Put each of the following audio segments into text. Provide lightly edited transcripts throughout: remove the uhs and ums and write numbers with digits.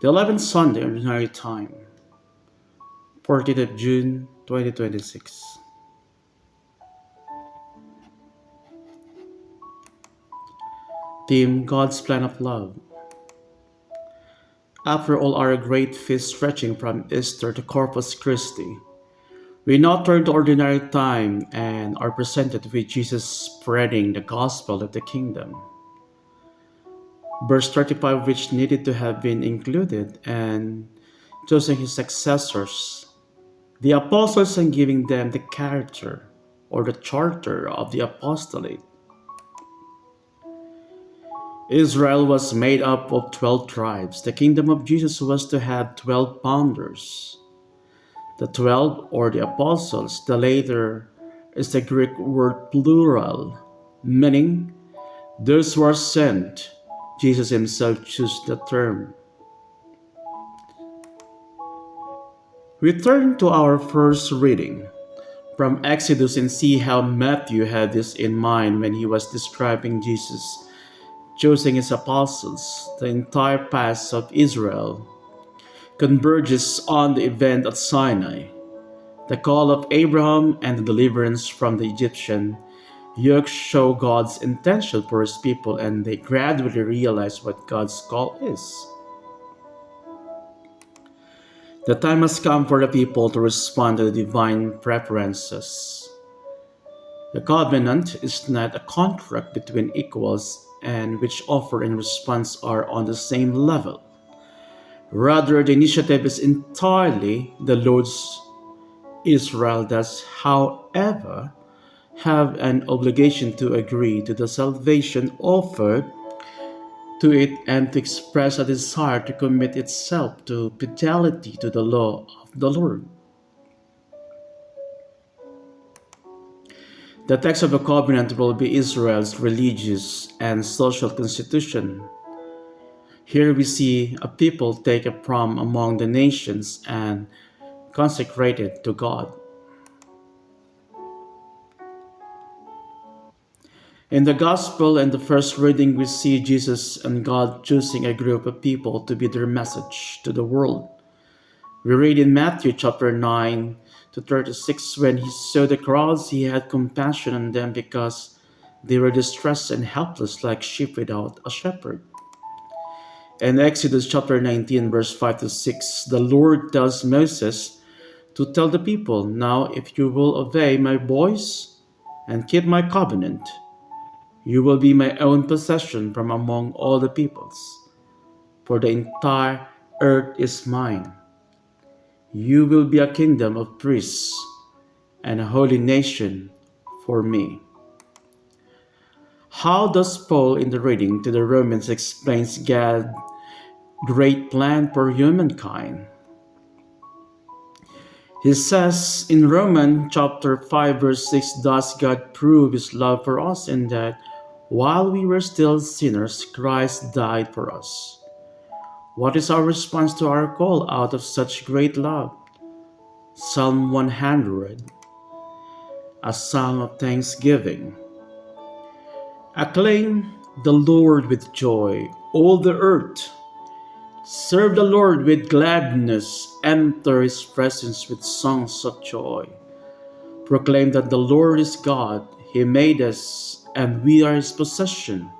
The 11th Sunday Ordinary Time, 14th of June 2026. Theme: God's Plan of Love. After all our great feast stretching from Easter to Corpus Christi, we now turn to ordinary time and are presented with Jesus spreading the gospel of the kingdom. Verse 35, which needed to have been included, and choosing his successors, the apostles, and giving them the character or the charter of the apostolate. Israel was made up of 12 tribes. The kingdom of Jesus was to have 12 founders. The 12, or the apostles, the later is the Greek word plural, meaning those who are sent. Jesus himself chose the term. We turn to our first reading from Exodus and see how Matthew had this in mind when he was describing Jesus choosing his apostles. The entire past of Israel converges on the event at Sinai, the call of Abraham and the deliverance from the Egyptian yoke show God's intention for his people, and they gradually realize what God's call is. The time has come for the people to respond to the divine preferences. The covenant is not a contract between equals and which offer and response are on the same level. Rather, the initiative is entirely the Lord's. Israel does, however, have an obligation to agree to the salvation offered to it and to express a desire to commit itself to fidelity to the law of the Lord. The text of the covenant will be Israel's religious and social constitution. Here we see a people taken from among the nations and consecrated to God. In the Gospel and the first reading, we see Jesus and God choosing a group of people to be their message to the world. We read in Matthew chapter 9 to 36, when he saw the crowds, he had compassion on them because they were distressed and helpless like sheep without a shepherd. In Exodus chapter 19, verse 5 to 6, the Lord tells Moses to tell the people, "Now if you will obey my voice and keep my covenant, you will be my own possession from among all the peoples, for the entire earth is mine. You will be a kingdom of priests and a holy nation for me." How does Paul in the reading to the Romans explains God's great plan for humankind? He says in Romans chapter 5 verse 6, "Thus God proved his love for us in that while we were still sinners, Christ died for us." What is our response to our call out of such great love? Psalm 100, a psalm of thanksgiving. Acclaim the Lord with joy, all the earth. Serve the Lord with gladness, enter his presence with songs of joy. Proclaim that the Lord is God, he made us, and we are his possession.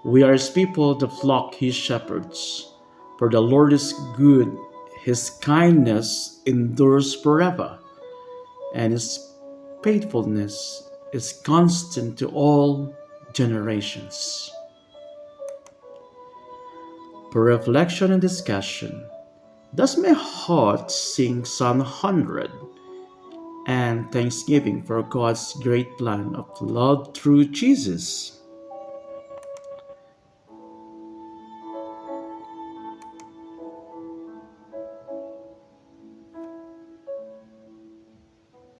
We are his people, the flock he shepherds. For the Lord is good, his kindness endures forever, and his faithfulness is constant to all generations. For reflection and discussion, does my heart sing Psalm 100 and thanksgiving for God's great plan of love through Jesus?